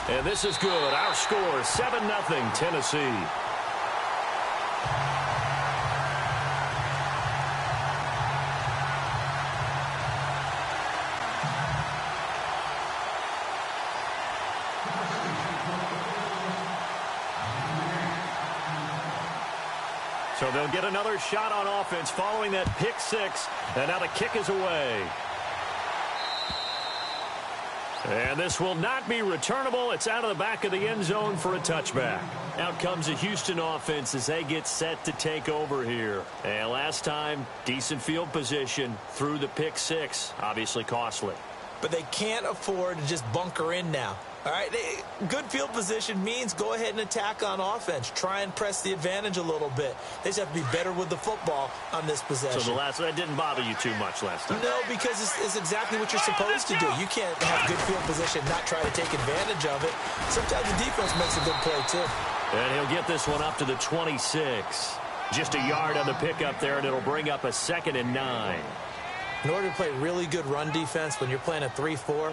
And this is good. Our score, 7-0 Tennessee. So they'll get another shot on offense following that pick six. And now the kick is away. And this will not be returnable. It's out of the back of the end zone for a touchback. Out comes the Houston offense as they get set to take over here. And last time, decent field position through the pick six. Obviously costly. But they can't afford to just bunker in now. All right, good field position means go ahead and attack on offense. Try and press the advantage a little bit. They just have to be better with the football on this possession. So that didn't bother you too much last time? No, because it's exactly what you're supposed to do. You can't have good field position, not try to take advantage of it. Sometimes the defense makes a good play, too. And he'll get this one up to the 26. Just a yard on the pickup there, and it'll bring up a 2nd and 9. In order to play really good run defense when you're playing a 3-4,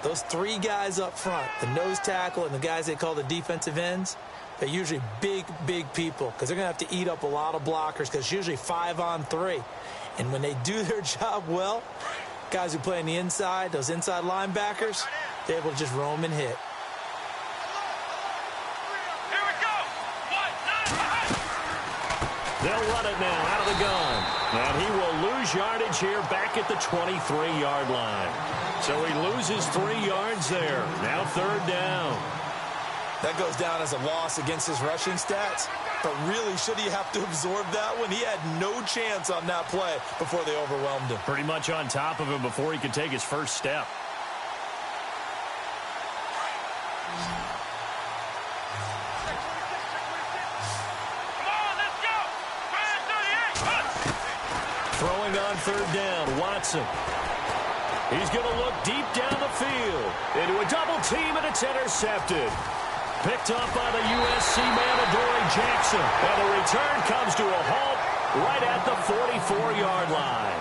those three guys up front, the nose tackle and the guys they call the defensive ends, they're usually big, big people because they're going to have to eat up a lot of blockers because it's usually 5-on-3. And when they do their job well, guys who play on the inside, those inside linebackers, they're able to just roam and hit. Here we go. They'll run it now out of the gun. And he will lose yardage here back at the 23-yard line. So he loses 3 yards there. Now 3rd down. That goes down as a loss against his rushing stats. But really, should he have to absorb that one? He had no chance on that play before they overwhelmed him. Pretty much on top of him before he could take his first step. Throwing on 3rd down, Watson. He's going to look deep down the field. Into a double team, and it's intercepted. Picked up by the USC man, Adoree Jackson. And the return comes to a halt right at the 44-yard line.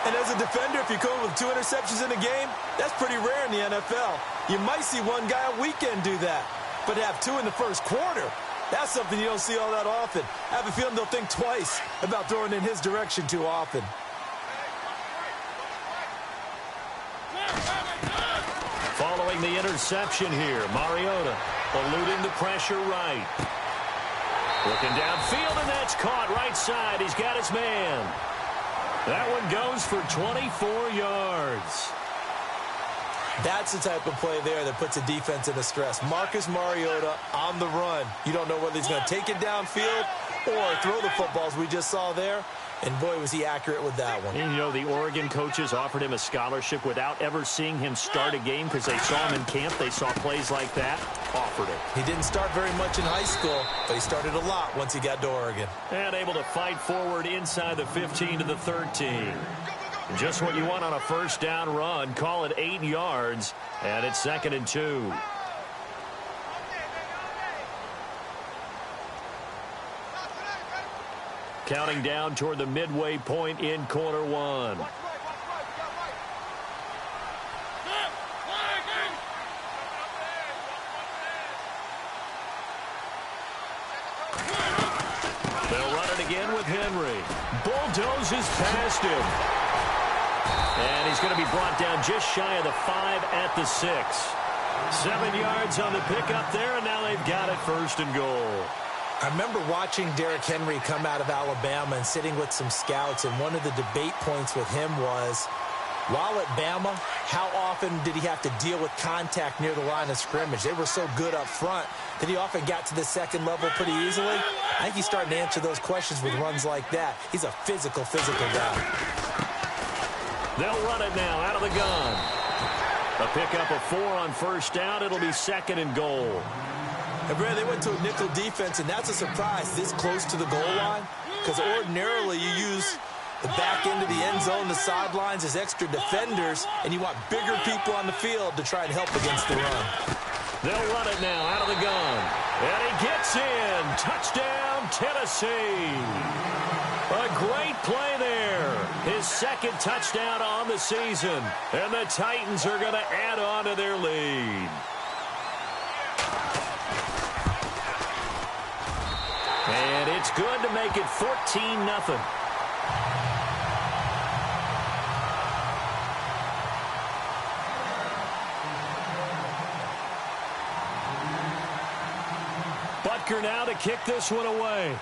And as a defender, if you come with 2 interceptions in a game, that's pretty rare in the NFL. You might see one guy a weekend do that. But to have 2 in the first quarter, that's something you don't see all that often. I have a feeling they'll think twice about throwing in his direction too often. Following the interception here, Mariota eluding the pressure right. Looking downfield, and that's caught right side. He's got his man. That one goes for 24 yards. That's the type of play there that puts a defense into stress. Marcus Mariota on the run. You don't know whether he's going to take it downfield or throw the footballs we just saw there. And, boy, was he accurate with that one. And, you know, the Oregon coaches offered him a scholarship without ever seeing him start a game because they saw him in camp. They saw plays like that. Offered it. He didn't start very much in high school, but he started a lot once he got to Oregon. And able to fight forward inside the 15 to the 13. Just what you want on a first down run. Call it 8 yards, and it's 2nd and 2. Counting down toward the midway point in quarter 1. They'll run it again with Henry. Bulldozes past him. And he's going to be brought down just shy of the 5 at the 6. 7 yards on the pickup there, and now they've got it 1st and goal. I remember watching Derrick Henry come out of Alabama and sitting with some scouts, and one of the debate points with him was, while at Bama, how often did he have to deal with contact near the line of scrimmage? They were so good up front that he often got to the 2nd level pretty easily. I think he's starting to answer those questions with runs like that. He's a physical guy. They'll run it now out of the gun. A pickup of 4 on 1st down. It'll be 2nd and goal. And Brad, they went to a nickel defense, and that's a surprise this close to the goal line, because ordinarily you use the back end of the end zone, the sidelines as extra defenders, and you want bigger people on the field to try and help against the run. They'll run it now out of the gun. And he gets in. Touchdown, Tennessee. A great play there. His 2nd touchdown on the season. And the Titans are going to add on to their lead. it's good to make it 14-0. Butker now to kick this one away.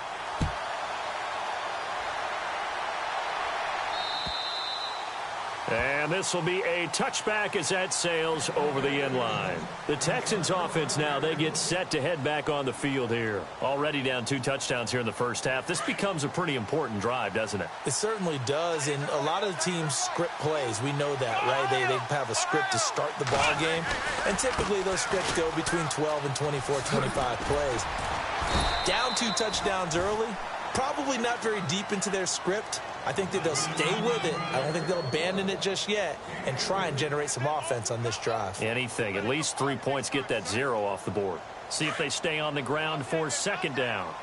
And this will be a touchback as that sails over the end line. The Texans offense now, they get set to head back on the field here. Already down 2 touchdowns here in the first half. This becomes a pretty important drive, doesn't it? It certainly does, and a lot of the teams script plays. We know that, right? They have a script to start the ball game, and typically those scripts go between 12 and 24, 25 plays. Down 2 touchdowns early, probably not very deep into their script. I think that they'll stay with it. I don't think they'll abandon it just yet and try and generate some offense on this drive. Anything. At least 3 points, get that 0 off the board. See if they stay on the ground for second down.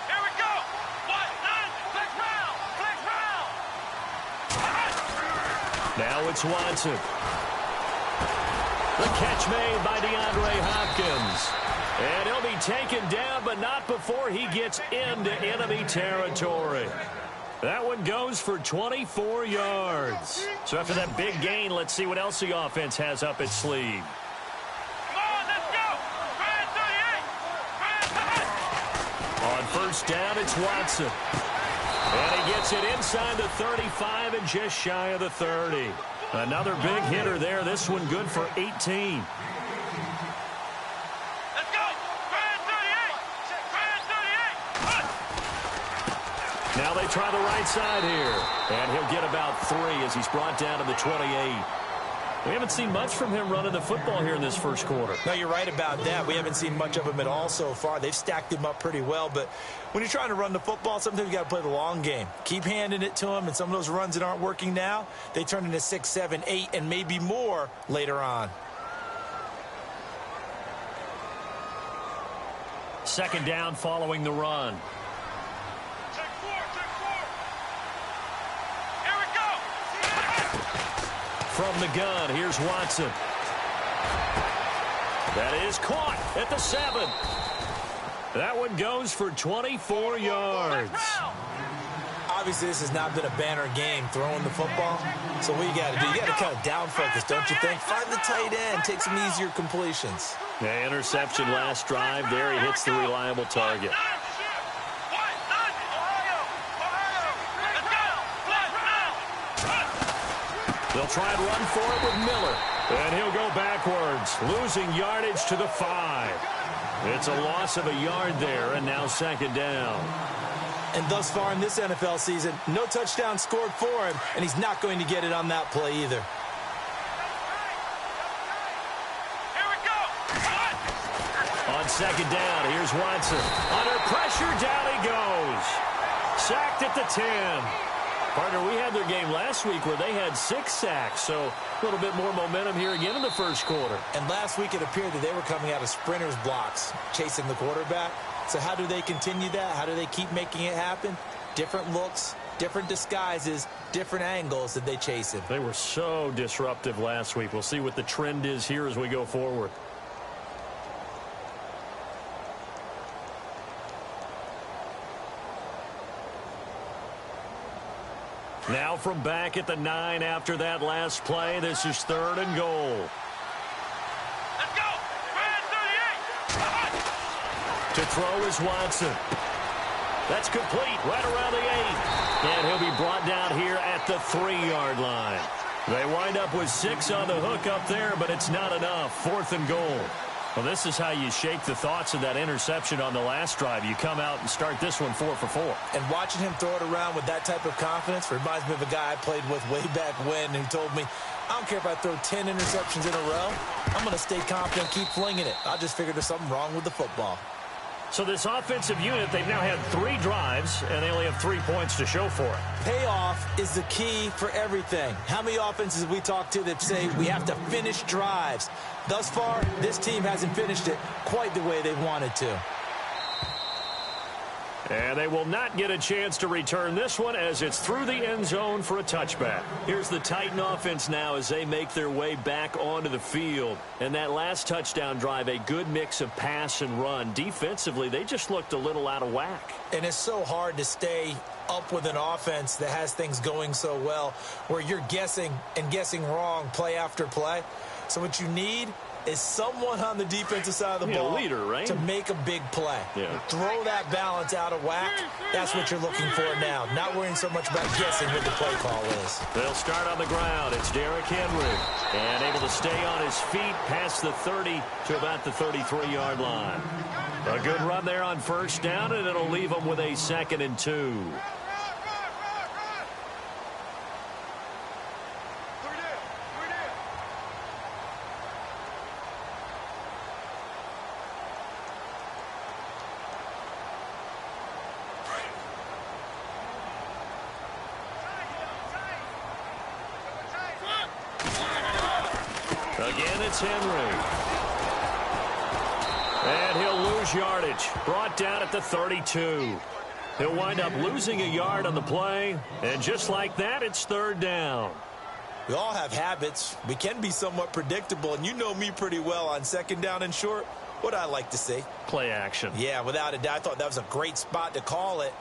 Here we go. 1-9. Flex round. Now it's Watson. The catch made by DeAndre Hopkins. And he'll be taken down, but not before he gets into enemy territory. That one goes for 24 yards. So after that big gain, let's see what else the offense has up its sleeve. Come on, let's go. On first down, it's Watson. And he gets it inside the 35 and just shy of the 30. Another big hitter there. This one good for 18. Now they try the right side here. And he'll get about 3 as he's brought down to the 28. We haven't seen much from him running the football here in this first quarter. No, you're right about that. We haven't seen much of him at all so far. They've stacked him up pretty well. But when you're trying to run the football, sometimes you got to play the long game. Keep handing it to him. And some of those runs that aren't working now, they turn into 6, 7, 8, and maybe more later on. Second down following the run. From the gun, here's Watson. That is caught at the 7. That one goes for 24 yards. Obviously, this has not been a banner game throwing the football. So what you got to do, you got to kind of down focus, don't you think? Find the tight end, take some easier completions. The interception last drive. There he hits the reliable target. They'll try and run for it with Miller. And he'll go backwards, losing yardage to the 5. It's a loss of a yard there, and now second down. And thus far in this NFL season, no touchdown scored for him, and he's not going to get it on that play either. Here we go. On second down, here's Watson. Under pressure, down he goes. Sacked at the 10. Partner, we had their game last week where they had 6 sacks, so a little bit more momentum here again in the first quarter. And last week it appeared that they were coming out of sprinters blocks, chasing the quarterback. So how do they continue that? How do they keep making it happen? Different looks, different disguises, different angles that they chase him. They were so disruptive last week. We'll see what the trend is here as we go forward. Now from back at the 9 after that last play, this is 3rd and goal. Let's go. 38. To throw is Watson. That's complete right around the 8. And he'll be brought down here at the 3-yard line. They wind up with 6 on the hook up there, but it's not enough. 4th and goal. Well, this is how you shake the thoughts of that interception on the last drive. You come out and start this one 4 for 4. And watching him throw it around with that type of confidence reminds me of a guy I played with way back when who told me, I don't care if I throw 10 interceptions in a row. I'm going to stay confident, keep flinging it. I just figured there's something wrong with the football. So this offensive unit, they've now had 3 drives, and they only have 3 points to show for it. Payoff is the key for everything. How many offenses have we talked to that say we have to finish drives? Thus far, this team hasn't finished it quite the way they wanted to. And they will not get a chance to return this one as it's through the end zone for a touchback. Here's the Titan offense now as they make their way back onto the field. And that last touchdown drive, a good mix of pass and run. Defensively, they just looked a little out of whack. And it's so hard to stay up with an offense that has things going so well where you're guessing and guessing wrong play after play. So what you need is someone on the defensive side of the ball leader, right? to make a big play. Yeah. Throw that balance out of whack. That's what you're looking for now. Not worrying so much about guessing what the play call is. They'll start on the ground. It's Derrick Henry. And able to stay on his feet past the 30 to about the 33-yard line. A good run there on first down, and it'll leave them with a 2nd and 2. Again, it's Henry. And he'll lose yardage. Brought down at the 32. He'll wind up losing a yard on the play. And just like that, it's 3rd down. We all have habits. We can be somewhat predictable. And you know me pretty well on 2nd down and short. What I like to see. Play action. Yeah, without a doubt. I thought that was a great spot to call it.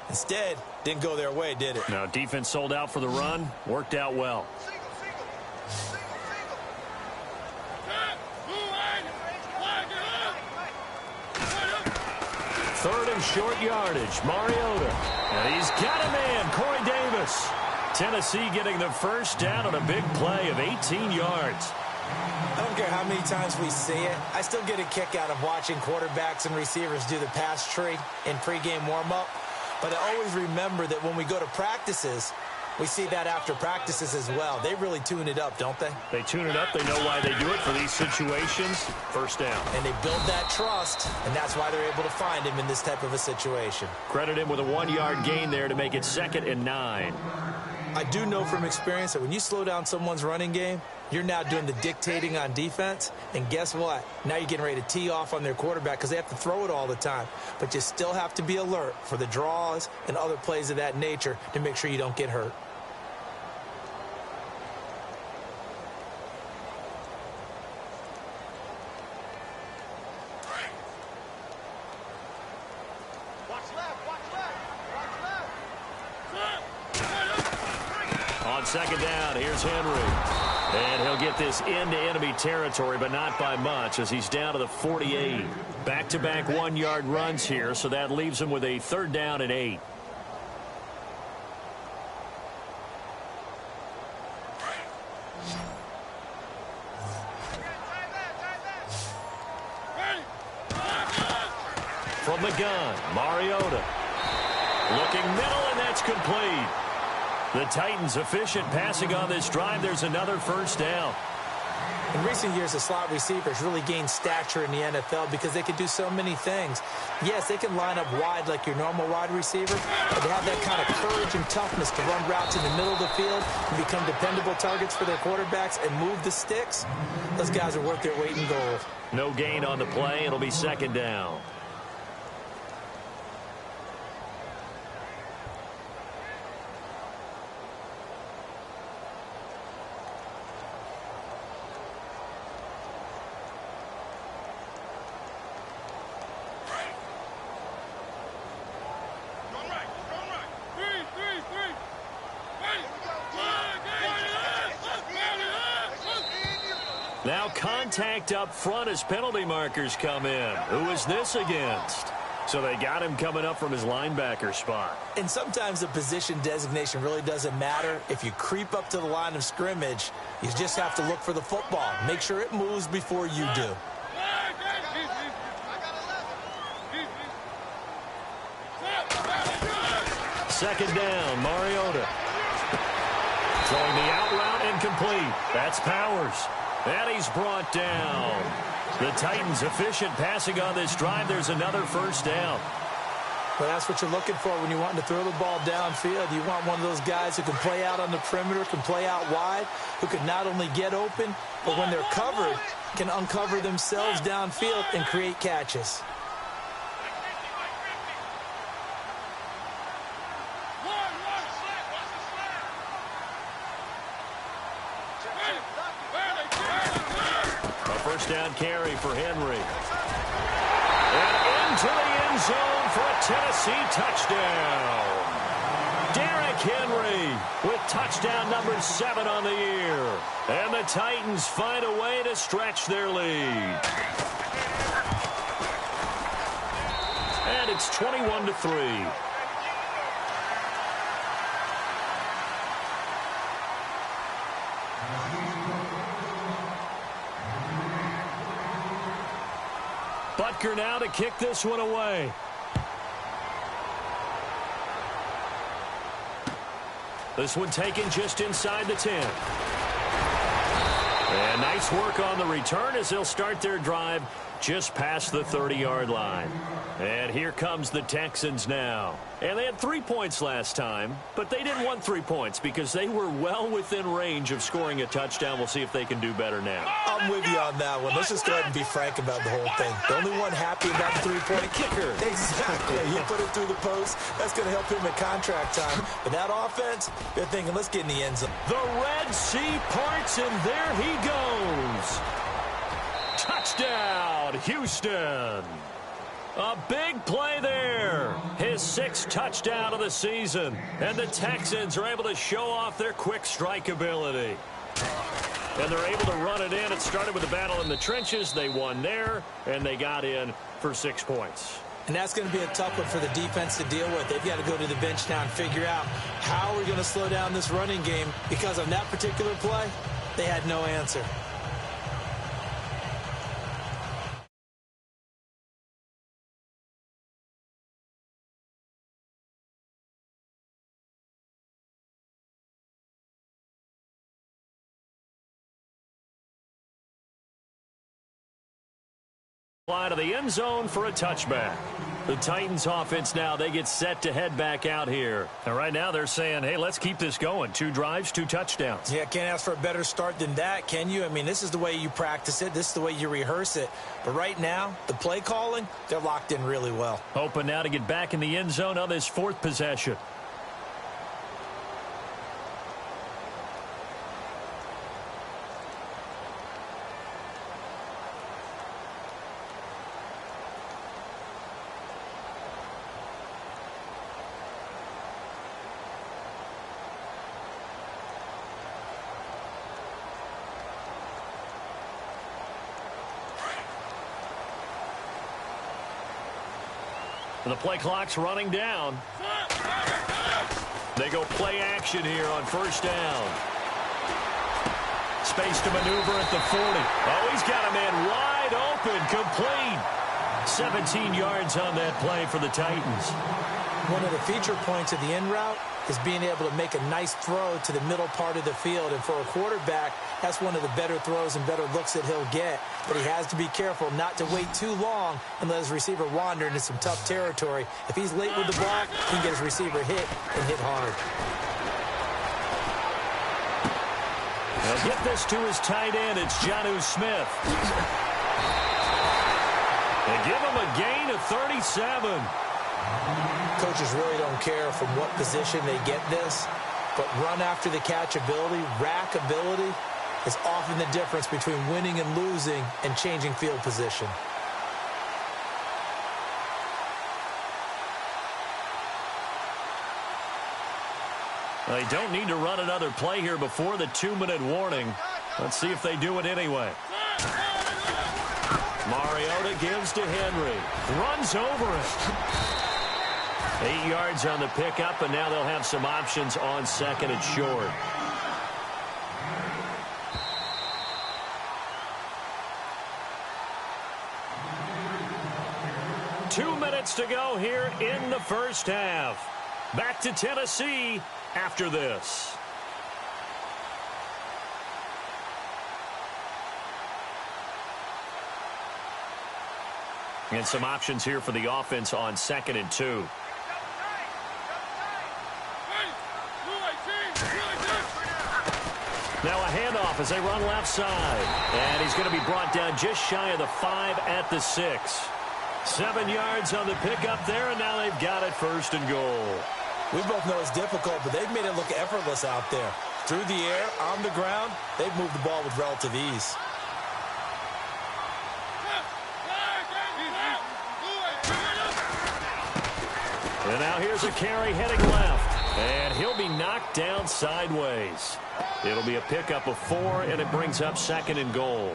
Instead, didn't go their way, did it? Now, defense sold out for the run. Worked out well. 3rd and short yardage. Mariota. And he's got a man, Corey Davis. Tennessee getting the first down on a big play of 18 yards. I don't care how many times we see it. I still get a kick out of watching quarterbacks and receivers do the pass tree in pregame warm-up. But I always remember that when we go to practices, we see that after practices as well. They really tune it up, don't they? They tune it up. They know why they do it for these situations. First down. And they build that trust, and that's why they're able to find him in this type of a situation. Credit him with a 1-yard gain there to make it 2nd and 9. I do know from experience that when you slow down someone's running game, you're now doing the dictating on defense. And guess what? Now you're getting ready to tee off on their quarterback because they have to throw it all the time. But you still have to be alert for the draws and other plays of that nature to make sure you don't get hurt. On 2nd down, here's Henry. And he'll get this into enemy territory, but not by much as he's down to the 48. Back-to-back 1-yard runs here, so that leaves him with a 3rd down and 8. From the gun, Mariota. Looking middle, and that's complete. The Titans efficient passing on this drive. There's another first down. In recent years, the slot receivers really gained stature in the NFL because they can do so many things. Yes, they can line up wide like your normal wide receiver, but they have that kind of courage and toughness to run routes in the middle of the field and become dependable targets for their quarterbacks and move the sticks. Those guys are worth their weight in gold. No gain on the play. It'll be 2nd down. Now contact up front as penalty markers come in. Who is this against? So they got him coming up from his linebacker spot. And sometimes the position designation really doesn't matter. If you creep up to the line of scrimmage, you just have to look for the football. Make sure it moves before you do. Second down, Mariota. Throwing the out route incomplete. That's Powers. And he's brought down. The Titans efficient passing on this drive. There's another first down. Well, that's what you're looking for when you're wanting to throw the ball downfield. You want one of those guys who can play out on the perimeter, can play out wide, who can not only get open, but when they're covered, can uncover themselves downfield and create catches. first down carry for Henry. And into the end zone for a Tennessee touchdown. Derrick Henry with touchdown number 7 on the year. And the Titans find a way to stretch their lead. And it's 21-3. Butker now to kick this one away. This one taken just inside the 10. And nice work on the return as they'll start their drive just past the 30-yard line. And here comes the Texans now. And they had 3 points last time, but they didn't want 3 points because they were well within range of scoring a touchdown. We'll see if they can do better now. I'm with you on that one. Let's just go ahead and be frank about the whole thing. The only one happy about the three-point kicker. Exactly. He put it through the post. That's going to help him at contract time. But that offense, they're thinking, let's get in the end zone. The Red Sea parts, and there he goes. Touchdown, Houston. A big play there. His 6th touchdown of the season. And the Texans are able to show off their quick strike ability. And they're able to run it in. It started with a battle in the trenches. They won there, and they got in for 6 points. And that's going to be a tough one for the defense to deal with. They've got to go to the bench now and figure out how we're going to slow down this running game, because on that particular play, they had no answer. Line of the end zone for a touchback. The Titans offense now, they get set to head back out here. And right now they're saying, hey, let's keep this going. 2 drives, 2 touchdowns. Yeah, can't ask for a better start than that, can you? I mean, this is the way you practice it. This is the way you rehearse it. But right now, the play calling, they're locked in really well. Hoping now to get back in the end zone on this 4th possession. The play clock's running down. They go play action here on first down. Space to maneuver at the 40. Oh, he's got a man wide open, complete. 17 yards on that play for the Titans. One of the feature points of the in route is being able to make a nice throw to the middle part of the field. And for a quarterback, that's one of the better throws and better looks that he'll get. But he has to be careful not to wait too long and let his receiver wander into some tough territory. If he's late with the ball, he can get his receiver hit and hit hard. They'll get this to his tight end. It's Jonnu Smith. They give him a gain of 37. Coaches really don't care from what position they get this, but run after the catch ability, rack ability, is often the difference between winning and losing and changing field position. They don't need to run another play here before the 2-minute warning. Let's see if they do it anyway. Mariota gives to Henry. Runs over it. 8 yards on the pickup, and now they'll have some options on second and short. Two minutes to go here in the first half. Back to Tennessee after this. And some options here for the offense on 2nd and 2. Now a handoff as they run left side. And he's going to be brought down just shy of the 5 at the 6. 7 yards on the pickup there, and now they've got it 1st and goal. We both know it's difficult, but they've made it look effortless out there. Through the air, on the ground, they've moved the ball with relative ease. And now here's a carry heading left. And he'll be knocked down sideways. It'll be a pickup of 4, and it brings up 2nd and goal.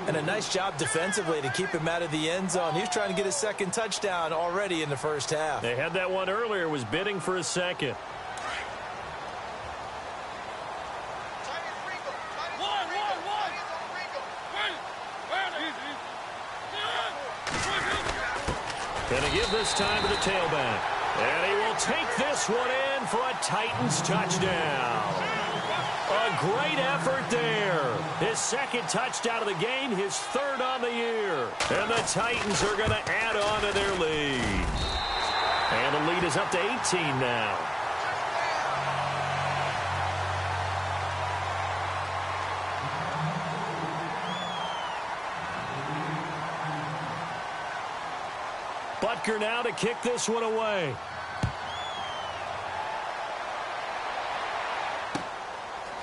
And a nice job defensively to keep him out of the end zone. He was trying to get his 2nd touchdown already in the first half. They had that one earlier, was bidding for a 2nd. Gonna give this time to the tailback. And he will take this one in for a Titans touchdown. A great effort there. His 2nd touchdown of the game, his 3rd on the year. And the Titans are going to add on to their lead. And the lead is up to 18 now. Butker now to kick this one away.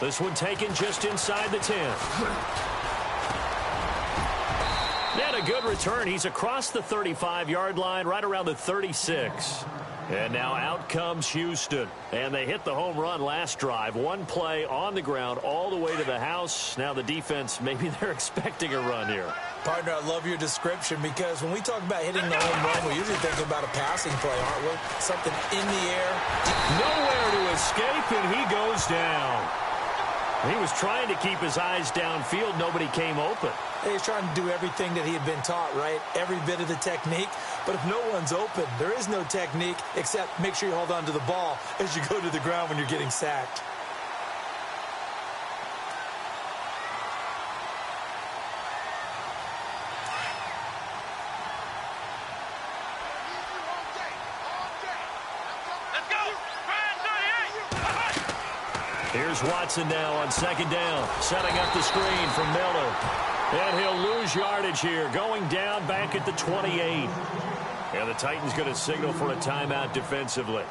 This one taken just inside the 10. And a good return. He's across the 35-yard line, right around the 36. And now out comes Houston. And they hit the home run last drive. One play on the ground all the way to the house. Now the defense, maybe they're expecting a run here. Partner, I love your description because when we talk about hitting the home run, we're usually thinking about a passing play, aren't we? Something in the air. Nowhere to escape, and he goes down. He was trying to keep his eyes downfield. Nobody came open. He was trying to do everything that he had been taught, right? Every bit of the technique. But if no one's open, there is no technique except make sure you hold on to the ball as you go to the ground when you're getting sacked. Here's Watson now on 2nd down, setting up the screen from Miller. And he'll lose yardage here, going down back at the 28. And the Titans going to signal for a timeout defensively.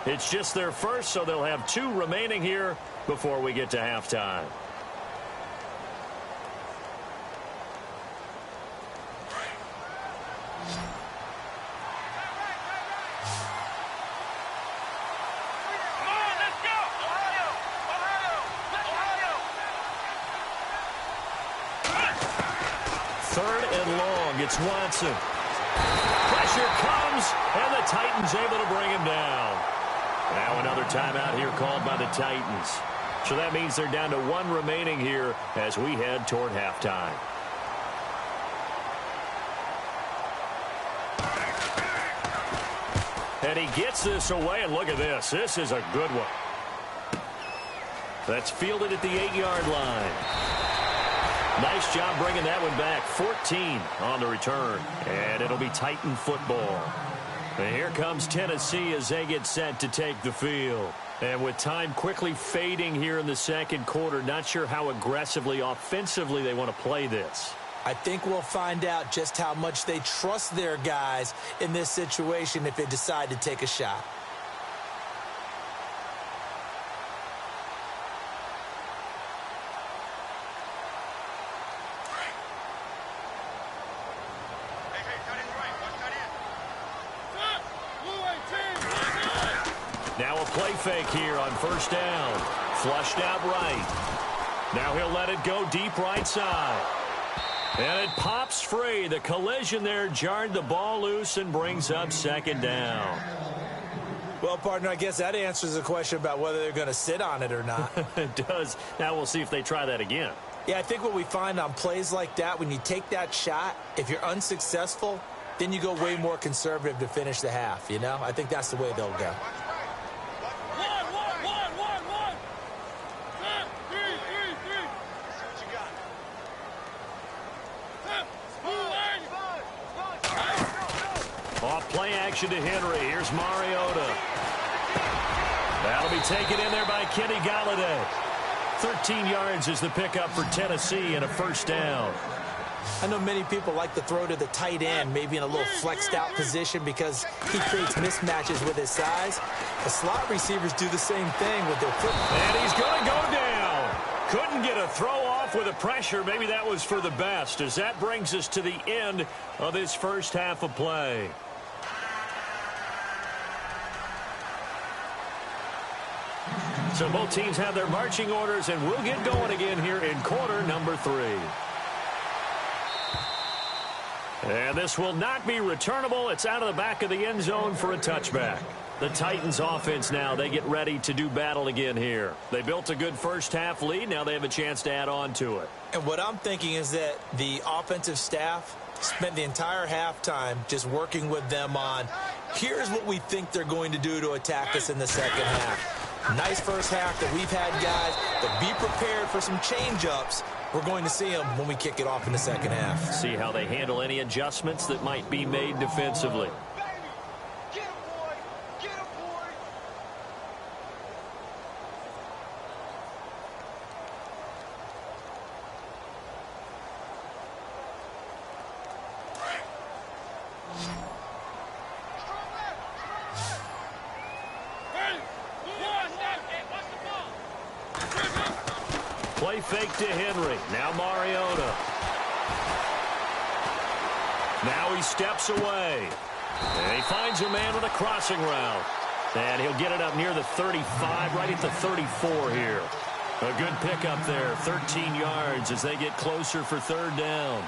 It's just their first, so they'll have 2 remaining here before we get to halftime. It's Watson. Pressure comes, and the Titans able to bring him down. Now another timeout here called by the Titans. So that means they're down to 1 remaining here as we head toward halftime. And he gets this away, and look at this. This is a good one. That's fielded at the 8-yard line. Nice job bringing that one back. 14 on the return. And it'll be Titan football. And here comes Tennessee as they get set to take the field. And with time quickly fading here in the 2nd quarter, not sure how aggressively, offensively they want to play this. I think we'll find out just how much they trust their guys in this situation if they decide to take a shot. Now a play fake here on 1st down. Flushed out right. Now he'll let it go deep right side. And it pops free. The collision there jarred the ball loose and brings up 2nd down. Well, partner, I guess that answers the question about whether they're going to sit on it or not. It does. Now we'll see if they try that again. Yeah, I think what we find on plays like that, when you take that shot, if you're unsuccessful, then you go way more conservative to finish the half, you know? I think that's the way they'll go. Off play action to Henry. Here's Mariota. That'll be taken in there by Kenny Galladay. 13 yards is the pickup for Tennessee and a 1st down. I know many people like to throw to the tight end, maybe in a little flexed out position because he creates mismatches with his size. The slot receivers do the same thing with their foot. And he's going to go down. Couldn't get a throw off with the pressure. Maybe that was for the best, as that brings us to the end of this first half of play. So both teams have their marching orders, and we'll get going again here in quarter number 3. And this will not be returnable. It's out of the back of the end zone for a touchback. The Titans offense now, they get ready to do battle again here. They built a good first half lead. Now they have a chance to add on to it. And what I'm thinking is that the offensive staff spent the entire halftime just working with them on, here's what we think they're going to do to attack us in the second half. Nice first half that we've had, guys, but be prepared for some change-ups. We're going to see them when we kick it off in the second half. See how they handle any adjustments that might be made defensively. Play fake to Henry. Now Mariota. Now he steps away. And he finds a man with a crossing route. And he'll get it up near the 35, right at the 34 here. A good pickup there, 13 yards as they get closer for third down.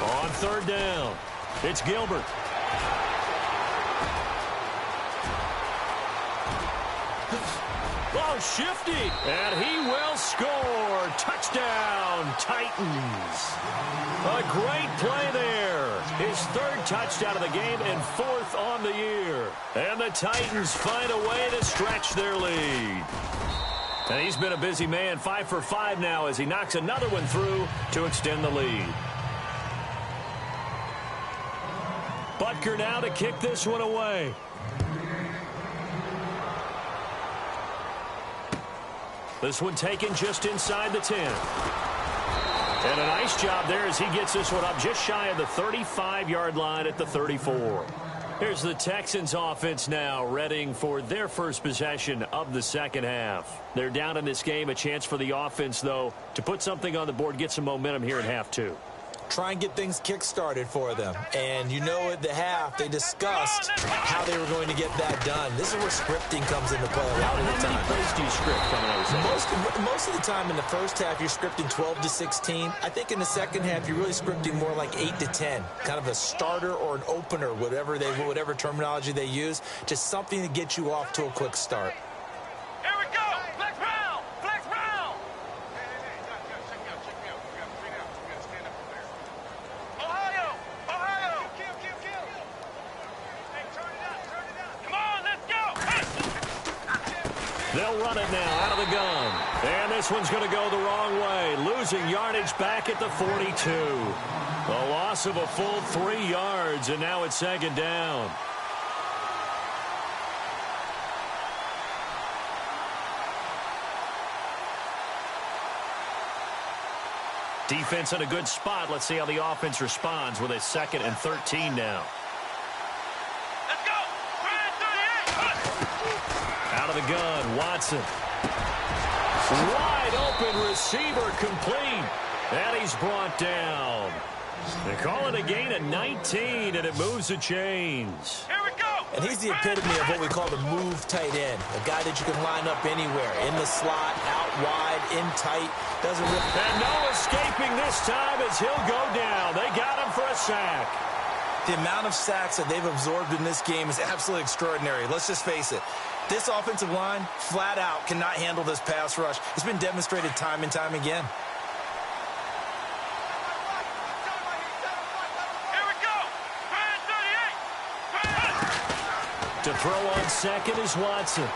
On third down, it's Gilbert. Oh, shifty, and he will score. Touchdown, Titans. A great play there. His third touchdown of the game and fourth on the year. And the Titans find a way to stretch their lead. And he's been a busy man, 5 for 5 now as he knocks another one through to extend the lead. Butker now to kick this one away. This one taken just inside the 10. And a nice job there as he gets this one up just shy of the 35-yard line at the 34. Here's the Texans offense now, readying for their first possession of the second half. They're down in this game, a chance for the offense, though, to put something on the board, get some momentum here in half 2. Try and get things kick-started for them. And you know at the half, they discussed how they were going to get that done. This is where scripting comes into play a lot of the time. How many plays do you script coming out of Most of the time in the first half, you're scripting 12 to 16. I think in the second half, you're really scripting more like 8 to 10. Kind of a starter or an opener, whatever terminology they use. Just something to get you off to a quick start. Here we go! Flex round! Flex round! Ohio! Ohio! Hey, turn it up! Come on, let's go! Hey! They'll run it now out of the gun. And this one's going to go the wrong way. Losing yardage back at the 42. A loss of a full 3 yards, and now it's second down. Defense in a good spot. Let's see how the offense responds with a 2nd and 13 now. Let's go! 38! Out of the gun, Watson. Wide open receiver complete. And he's brought down. They call it a gain of 19, and it moves the chains. Here we go! And he's the epitome of what we call the move tight end. A guy that you can line up anywhere. In the slot, out wide, in tight. Doesn't really... And no escaping this time as he'll go down. They got him for a sack. The amount of sacks that they've absorbed in this game is absolutely extraordinary. Let's just face it. This offensive line, flat out, cannot handle this pass rush. It's been demonstrated time and time again. Here we go! 38! To throw on second is Watson.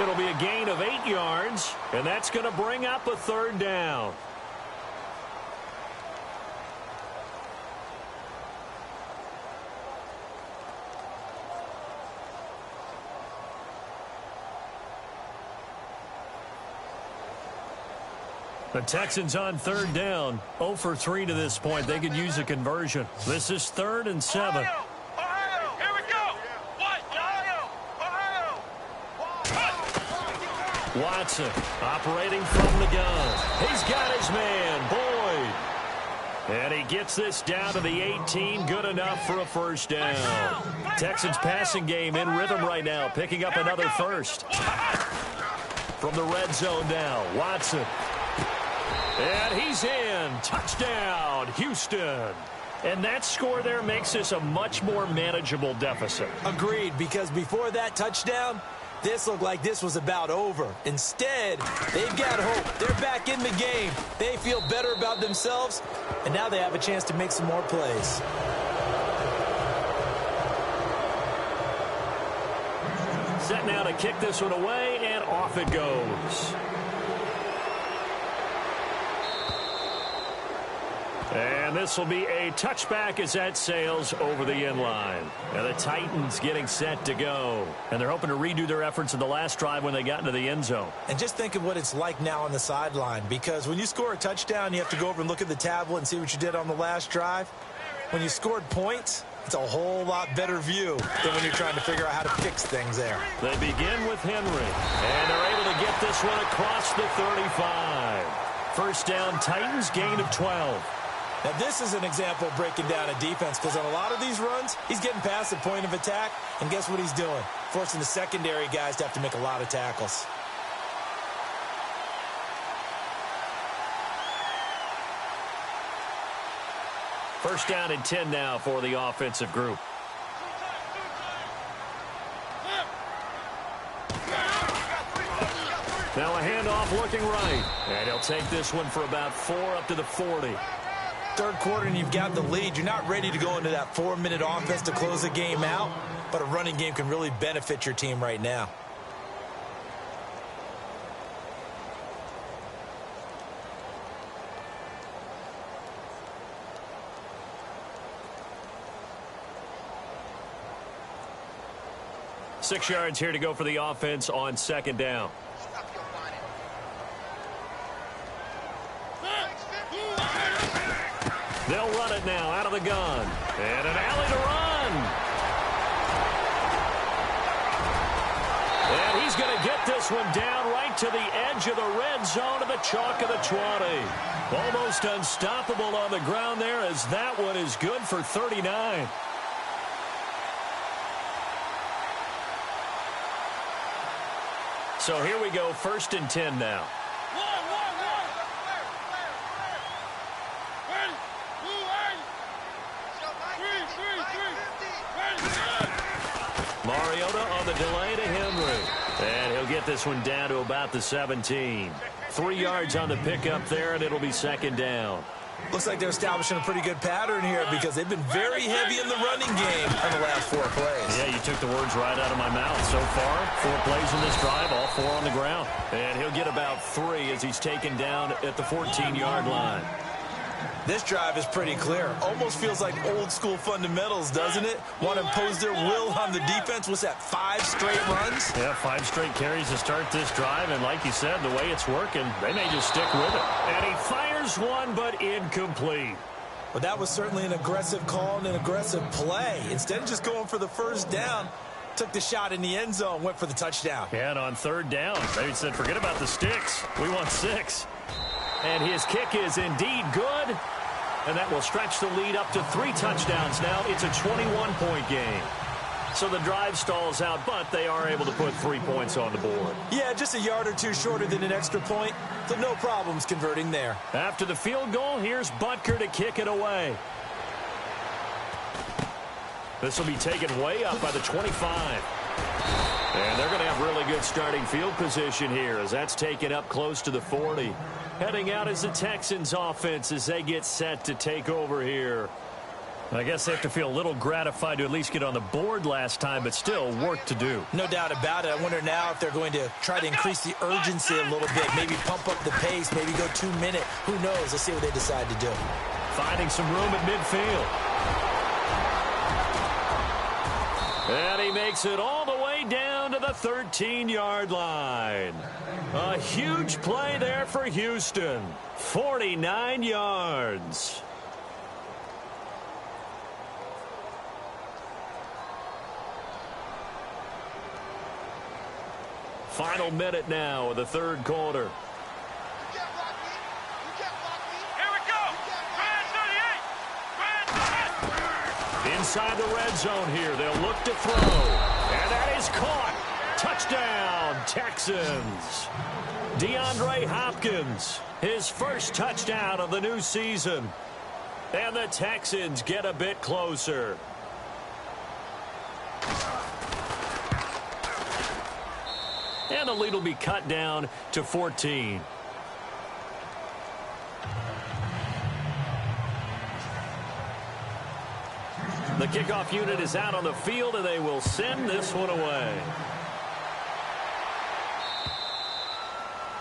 It'll be a gain of 8 yards, and that's going to bring up a third down. The Texans on third down. 0 for 3 to this point. They could use a conversion. This is 3rd and 7. Ohio, here we go. What? Ohio. Watson operating from the gun. He's got his man, Boyd. And he gets this down to the 18. Good enough for a first down. Texans passing game in rhythm right now, picking up another first. From the red zone now, Watson. And he's in. Touchdown, Houston. And that score there makes this a much more manageable deficit. Agreed, because before that touchdown, this looked like this was about over. Instead, they've got hope. They're back in the game. They feel better about themselves, and now they have a chance to make some more plays. Set now to kick this one away, and off it goes. And this will be a touchback as that sails over the end line. And the Titans getting set to go. And they're hoping to redo their efforts in the last drive when they got into the end zone. And just think of what it's like now on the sideline, because when you score a touchdown, you have to go over and look at the tablet and see what you did on the last drive. When you scored points, it's a whole lot better view than when you're trying to figure out how to fix things there. They begin with Henry. And they're able to get this one across the 35. First down, Titans, gain of 12. Now, this is an example of breaking down a defense, because on a lot of these runs, he's getting past the point of attack, and guess what he's doing? Forcing the secondary guys to have to make a lot of tackles. First down and 10 now for the offensive group. Now a handoff looking right. And he'll take this one for about 4 up to the 40. Third quarter and you've got the lead. You're not ready to go into that 4-minute offense to close the game out, but a running game can really benefit your team right now. Six yards here to go for the offense on second down. They'll run it now out of the gun. And an alley to run. And he's going to get this one down right to the edge of the red zone of the chalk of the 20. Almost unstoppable on the ground there, as that one is good for 39. So here we go, 1st and 10 now. Mariota on the delay to Henry. And he'll get this one down to about the 17. 3 yards on the pickup there, and it'll be second down. Looks like they're establishing a pretty good pattern here, because they've been very heavy in the running game on the last 4 plays. Yeah, you took the words right out of my mouth. So far, 4 plays in this drive, all 4 on the ground. And he'll get about 3 as he's taken down at the 14-yard line. This drive is pretty clear. Almost feels like old school fundamentals, doesn't it? Want to impose their will on the defense. What's that, 5 straight runs? Yeah, 5 straight carries to start this drive. And like you said, the way it's working, they may just stick with it. And he fires one, but incomplete. Well, that was certainly an aggressive call and an aggressive play. Instead of just going for the first down, took the shot in the end zone, went for the touchdown. Yeah, and on third down, they said, forget about the sticks. We want 6. And his kick is indeed good. And that will stretch the lead up to 3 touchdowns now. It's a 21-point game. So the drive stalls out, but they are able to put 3 points on the board. Yeah, just a yard or 2 shorter than an extra point. So no problems converting there. After the field goal, here's Butker to kick it away. This will be taken way up by the 25. And they're going to have really good starting field position here, as that's taken up close to the 40. Heading out is the Texans offense as they get set to take over here. I guess they have to feel a little gratified to at least get on the board last time, but still work to do. No doubt about it. I wonder now if they're going to try to increase the urgency a little bit, maybe pump up the pace, maybe go 2-minute. Who knows? Let's see what they decide to do. Finding some room at midfield. And he makes it all the way way down to the 13-yard line. A huge play there for Houston. 49 yards. Final minute now of the third quarter. Inside the red zone here. They'll look to throw. And that is caught. Touchdown, Texans. DeAndre Hopkins, his first touchdown of the new season. And the Texans get a bit closer. And the lead will be cut down to 14. The kickoff unit is out on the field, and they will send this one away.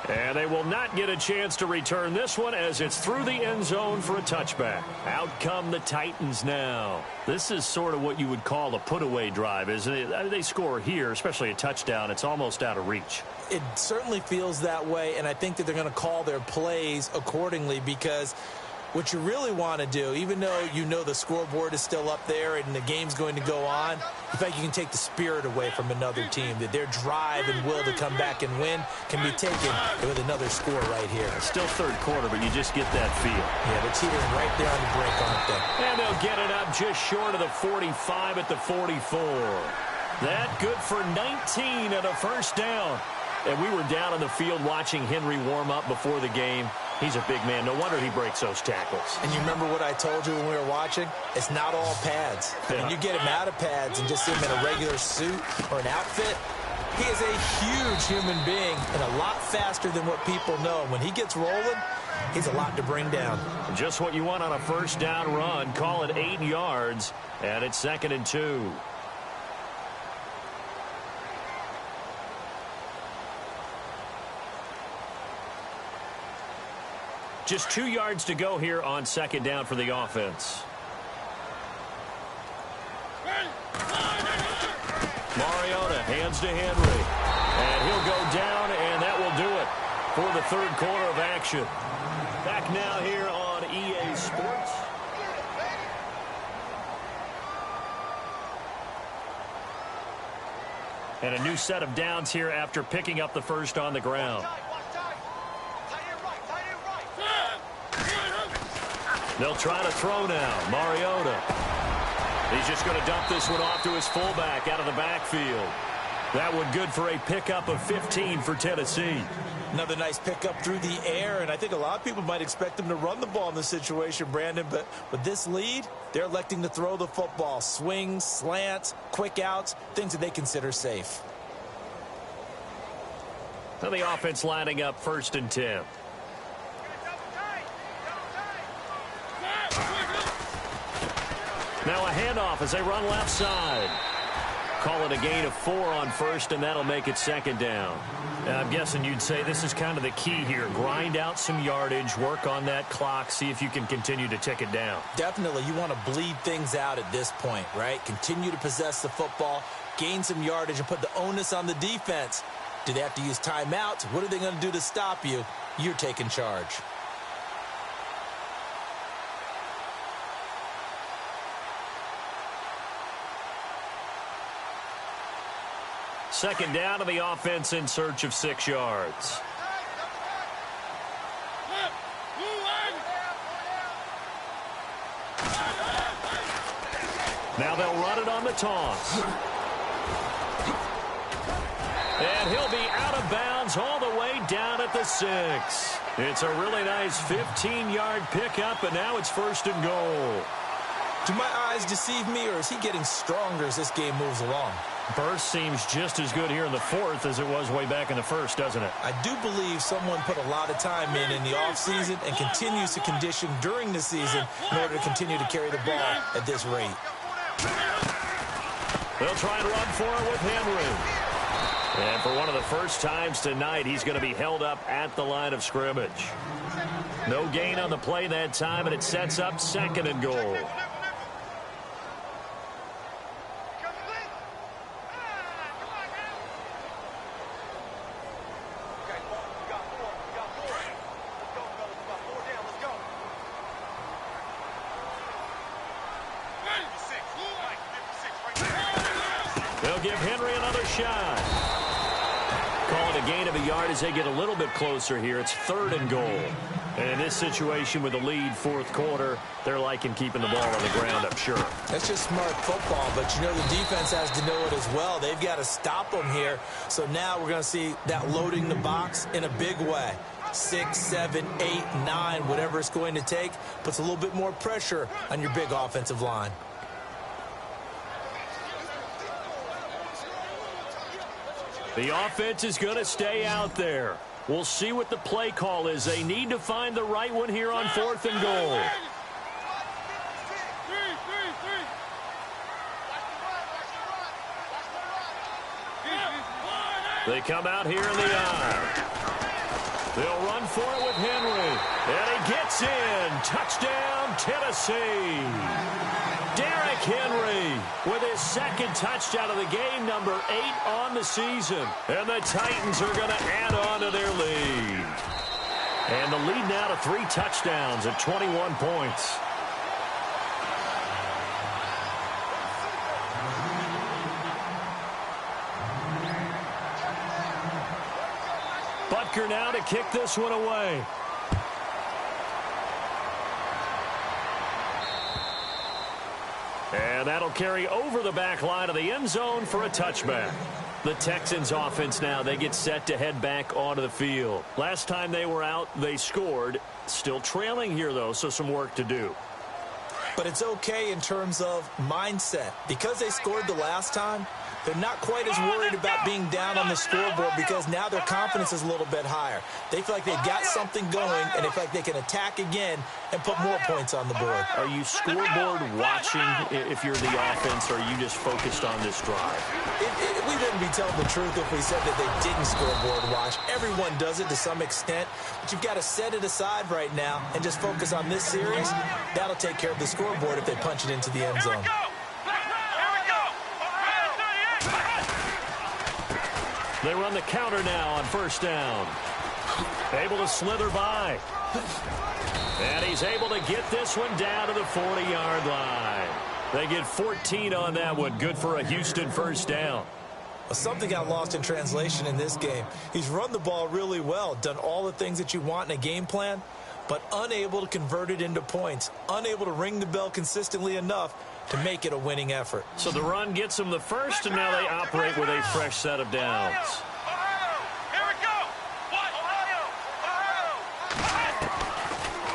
And they will not get a chance to return this one as it's through the end zone for a touchback. Out come the Titans now. This is sort of what you would call a put-away drive, isn't it? They score here, especially a touchdown. It's almost out of reach. It certainly feels that way, and I think that they're going to call their plays accordingly because what you really want to do, even though you know the scoreboard is still up there and the game's going to go on, in fact, you can take the spirit away from another team, that their drive and will to come back and win can be taken with another score right here. It's still third quarter, but you just get that feel. Yeah, they're teetering right there on the break, aren't they? And they'll get it up just short of the 45 at the 44. That good for 19 and a first down. And we were down on the field watching Henry warm up before the game. He's a big man. No wonder he breaks those tackles. And you remember what I told you when we were watching? It's not all pads. Yeah. When you get him out of pads and just see him in a regular suit or an outfit, he is a huge human being and a lot faster than what people know. When he gets rolling, he's a lot to bring down. Just what you want on a first down run. Call it 8 yards, and it's 2nd and 2. Just 2 yards to go here on 2nd down for the offense. Mariota hands to Henry. And he'll go down, and that will do it for the third quarter of action. Back now here on EA Sports. And a new set of downs here after picking up the first on the ground. They'll try to throw now. Mariota. He's just going to dump this one off to his fullback out of the backfield. That one good for a pickup of 15 for Tennessee. Another nice pickup through the air, and I think a lot of people might expect them to run the ball in this situation, Brandon, but with this lead, they're electing to throw the football. Swings, slants, quick outs, things that they consider safe. So the offense lining up 1st and 10. Now a handoff as they run left side. Call it a gain of 4 on 1st, and that'll make it 2nd down. I'm guessing you'd say this is kind of the key here. Grind out some yardage, work on that clock, see if you can continue to tick it down. Definitely, you want to bleed things out at this point, right? Continue to possess the football, gain some yardage, and put the onus on the defense. Do they have to use timeouts? What are they going to do to stop you? You're taking charge. Second down to the offense in search of 6 yards. Now they'll run it on the toss. And he'll be out of bounds all the way down at the 6. It's a really nice 15-yard pickup, and now it's 1st and goal. Do my eyes deceive me, or is he getting stronger as this game moves along? Burst seems just as good here in the 4th as it was way back in the 1st, doesn't it? I do believe someone put a lot of time in the offseason and continues to condition during the season in order to continue to carry the ball at this rate. They'll try and run for it with Henry. And for one of the first times tonight, he's going to be held up at the line of scrimmage. No gain on the play that time, and it sets up 2nd and goal. They'll give Henry another shot. Call it a gain of a yard as they get a little bit closer here. It's 3rd and goal. And in this situation with the lead 4th quarter, they're liking keeping the ball on the ground, I'm sure. That's just smart football, but you know the defense has to know it as well. They've got to stop them here. So now we're going to see that loading the box in a big way. 6, 7, 8, 9, whatever it's going to take, puts a little bit more pressure on your big offensive line. The offense is going to stay out there. We'll see what the play call is. They need to find the right one here on 4th and goal. They come out here in the eye. They'll run for it with Henry. And he gets in. Touchdown, Tennessee. Derrick Henry with his 2nd touchdown of the game, number 8 on the season. And the Titans are going to add on to their lead. And the lead now to 3 touchdowns at 21 points. Butker now to kick this one away. And that'll carry over the back line of the end zone for a touchback. The Texans offense now, they get set to head back onto the field. Last time they were out, they scored. Still trailing here, though, so some work to do. But it's okay in terms of mindset. Because they scored the last time, they're not quite as worried about being down on the scoreboard because now their confidence is a little bit higher. They feel like they've got something going, and they feel like they can attack again and put more points on the board. Are you scoreboard watching if you're the offense, or are you just focused on this drive? We wouldn't be telling the truth if we said that they didn't scoreboard watch. Everyone does it to some extent, but you've got to set it aside right now and just focus on this series. That'll take care of the scoreboard if they punch it into the end zone. They run the counter now on 1st down. Able to slither by. And he's able to get this one down to the 40-yard line. They get 14 on that one. Good for a Houston 1st down. Well, something got lost in translation in this game. He's run the ball really well, done all the things that you want in a game plan, but unable to convert it into points, unable to ring the bell consistently enough to make it a winning effort. So the run gets them the 1st, and now they operate with a fresh set of downs.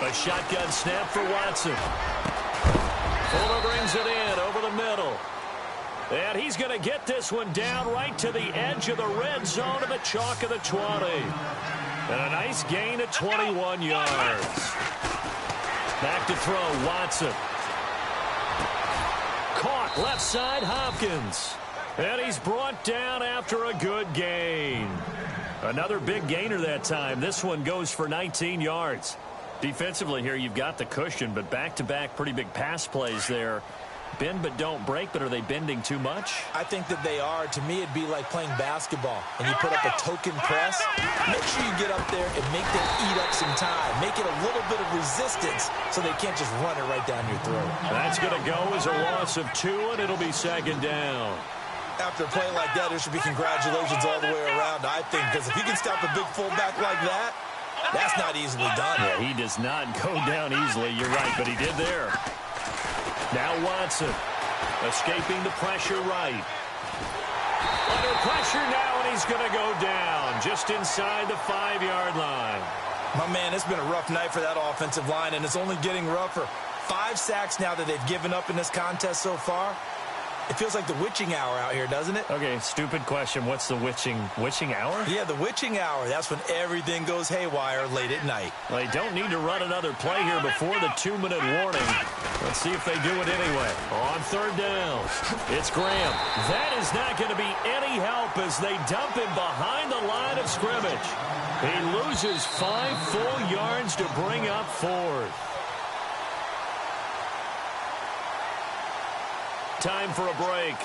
A shotgun snap for Watson. Fuller brings it in over the middle. And he's going to get this one down right to the edge of the red zone of the chalk of the 20. And a nice gain of 21 yards. Back to throw, Watson. Caught left side, Hopkins. And he's brought down after a good gain. Another big gainer that time. This one goes for 19 yards. Defensively here, you've got the cushion, but back-to-back pretty big pass plays there. Bend but don't break, but are they bending too much? I think that they are. To me, it'd be like playing basketball. When you put up a token press, make sure you get up there and make them eat up some time. Make it a little bit of resistance so they can't just run it right down your throat. That's going to go as a loss of 2, and it'll be 2nd down. After a play like that, there should be congratulations all the way around, I think, because if you can stop a big fullback like that, that's not easily done. Yeah, he does not go down easily. You're right, but he did there. Now Watson escaping the pressure right. Under pressure now, and he's going to go down just inside the 5-yard line. My man, it's been a rough night for that offensive line, and it's only getting rougher. 5 sacks now that they've given up in this contest so far. It feels like the witching hour out here, doesn't it? Okay, stupid question. What's the witching hour? Yeah, the witching hour. That's when everything goes haywire late at night. Well, they don't need to run another play here before the 2-minute warning. Let's see if they do it anyway. On 3rd down, it's Graham. That is not going to be any help as they dump him behind the line of scrimmage. He loses 5 full yards to bring up 4th. Time for a break.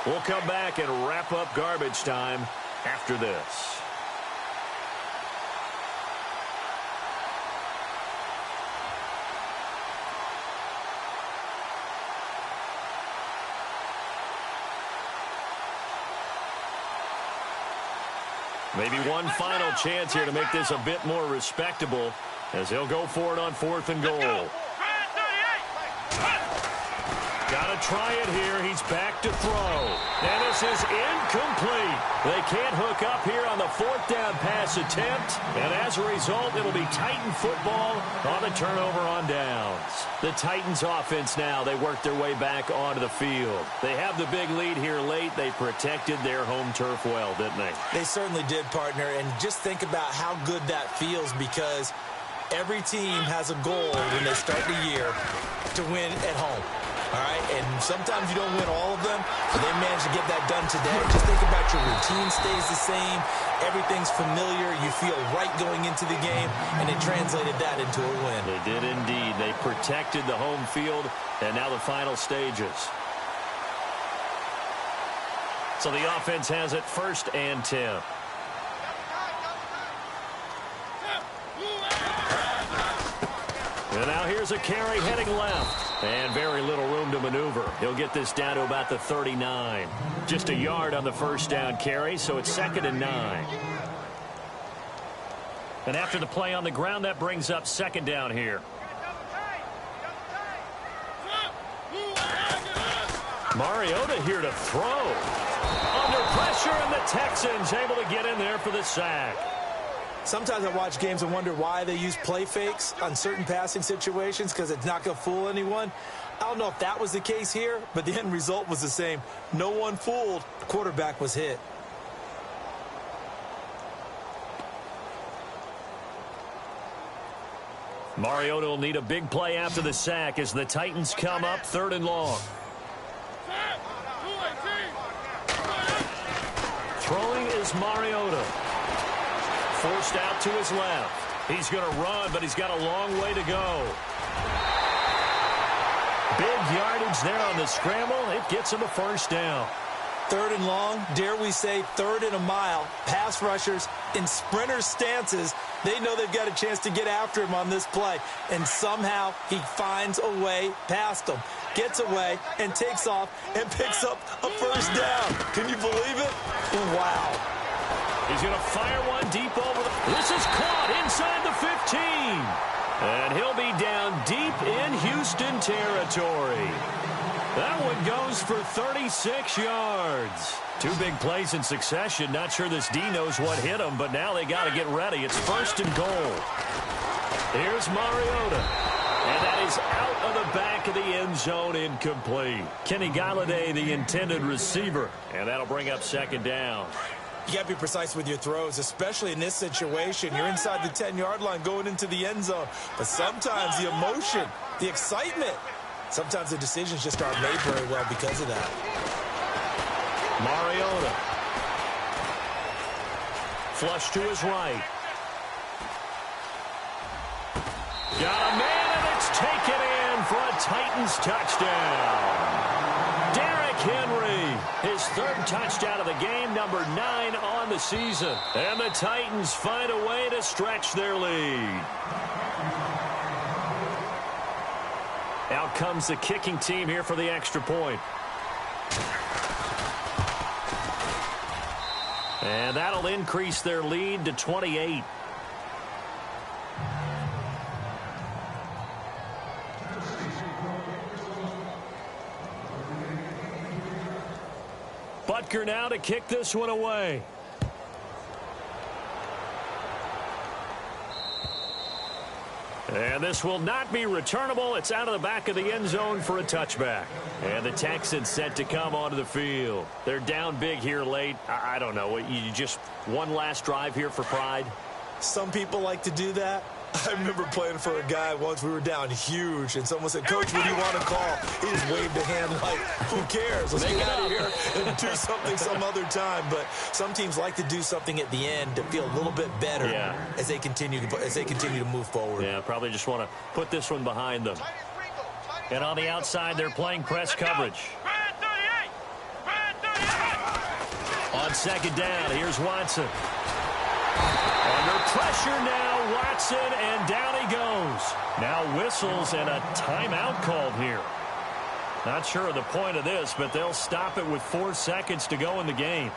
We'll come back and wrap up garbage time after this. Maybe one final chance here to make this a bit more respectable as he'll go for it on 4th and goal. Got to try it here. He's back to throw. And this is incomplete. They can't hook up here on the 4th down pass attempt. And as a result, it'll be Titan football on the turnover on downs. The Titans offense now, they work their way back onto the field. They have the big lead here late. They protected their home turf well, didn't they? They certainly did, partner. And just think about how good that feels, because every team has a goal when they start the year to win at home. All right, and sometimes you don't win all of them, but they managed to get that done today. Just think about your routine stays the same. Everything's familiar. You feel right going into the game, and they translated that into a win. They did indeed. They protected the home field, and now the final stages. So the offense has it 1st and 10. And now here's a carry heading left. And very little room to maneuver. He'll get this down to about the 39. Just a yard on the 1st down carry, so it's 2nd and 9. And after the play on the ground, that brings up 2nd down here. Mariota here to throw. Under pressure, and the Texans able to get in there for the sack. Sometimes I watch games and wonder why they use play fakes on certain passing situations, because it's not going to fool anyone. I don't know if that was the case here, but the end result was the same. No one fooled. The quarterback was hit. Mariota will need a big play after the sack as the Titans come up 3rd and long. Throwing is Mariota. Forced out to his left. He's going to run, but he's got a long way to go. Big yardage there on the scramble. It gets him a 1st down. 3rd and long, dare we say 3rd and a mile. Pass rushers in sprinter stances, they know they've got a chance to get after him on this play. And somehow he finds a way past them. Gets away and takes off and picks up a 1st down. Can you believe it? Wow. He's going to fire one deep over the... This is caught inside the 15. And he'll be down deep in Houston territory. That one goes for 36 yards. 2 big plays in succession. Not sure this D knows what hit him, but now they got to get ready. It's 1st and goal. Here's Mariota. And that is out of the back of the end zone, incomplete. Kenny Galladay, the intended receiver. And that'll bring up 2nd down. You got to be precise with your throws, especially in this situation. You're inside the 10-yard line going into the end zone. But sometimes the emotion, the excitement, sometimes the decisions just aren't made very well because of that. Mariota. Flush to his right. Got a man, and it's taken in for a Titans touchdown. Henry, his 3rd touchdown of the game, number 9 on the season. And the Titans find a way to stretch their lead. Out comes the kicking team here for the extra point. And that'll increase their lead to 28. Butker now to kick this one away. And this will not be returnable. It's out of the back of the end zone for a touchback. And the Texans set to come onto the field. They're down big here late. I don't know. You just one last drive here for pride? Some people like to do that. I remember playing for a guy once. We were down huge, and someone said, "Coach, what do you want to call?" He just waved a hand like, who cares? Let's get out of here and do something some other time. But some teams like to do something at the end to feel a little bit better as they continue to move forward. Yeah, probably just want to put this one behind them. And on the outside, they're playing press coverage. On 2nd down, here's Watson. Under pressure now, Watson, and down he goes. Now whistles and a timeout called here. Not sure of the point of this, but they'll stop it with 4 seconds to go in the game.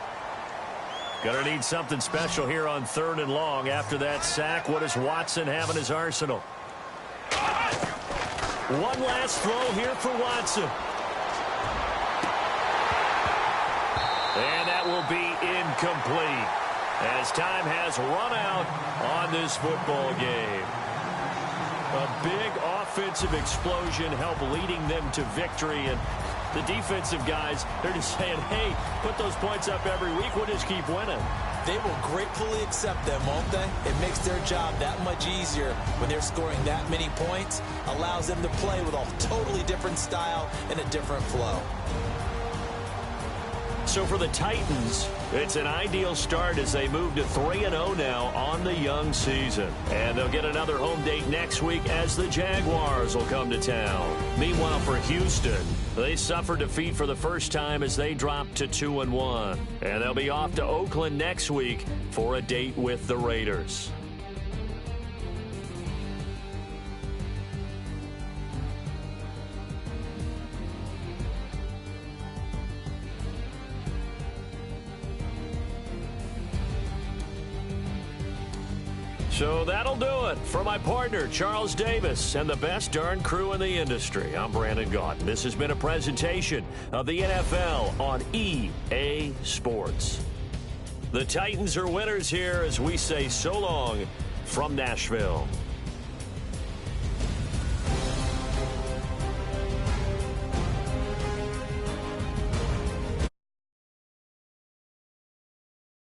Gonna need something special here on 3rd and long. After that sack, what does Watson have in his arsenal? One last throw here for Watson. And that will be incomplete as time has run out on this football game. A big offensive explosion helped leading them to victory, and the defensive guys, they're just saying, hey, put those points up every week, we'll just keep winning. They will gratefully accept them, won't they? It makes their job that much easier when they're scoring that many points, allows them to play with a totally different style and a different flow. So for the Titans, it's an ideal start as they move to 3-0 now on the young season. And they'll get another home date next week as the Jaguars will come to town. Meanwhile, for Houston, they suffered defeat for the first time as they dropped to 2-1. And they'll be off to Oakland next week for a date with the Raiders. So that'll do it. For my partner, Charles Davis, and the best darn crew in the industry, I'm Brandon Gaudin. This has been a presentation of the NFL on EA Sports. The Titans are winners here as we say so long from Nashville.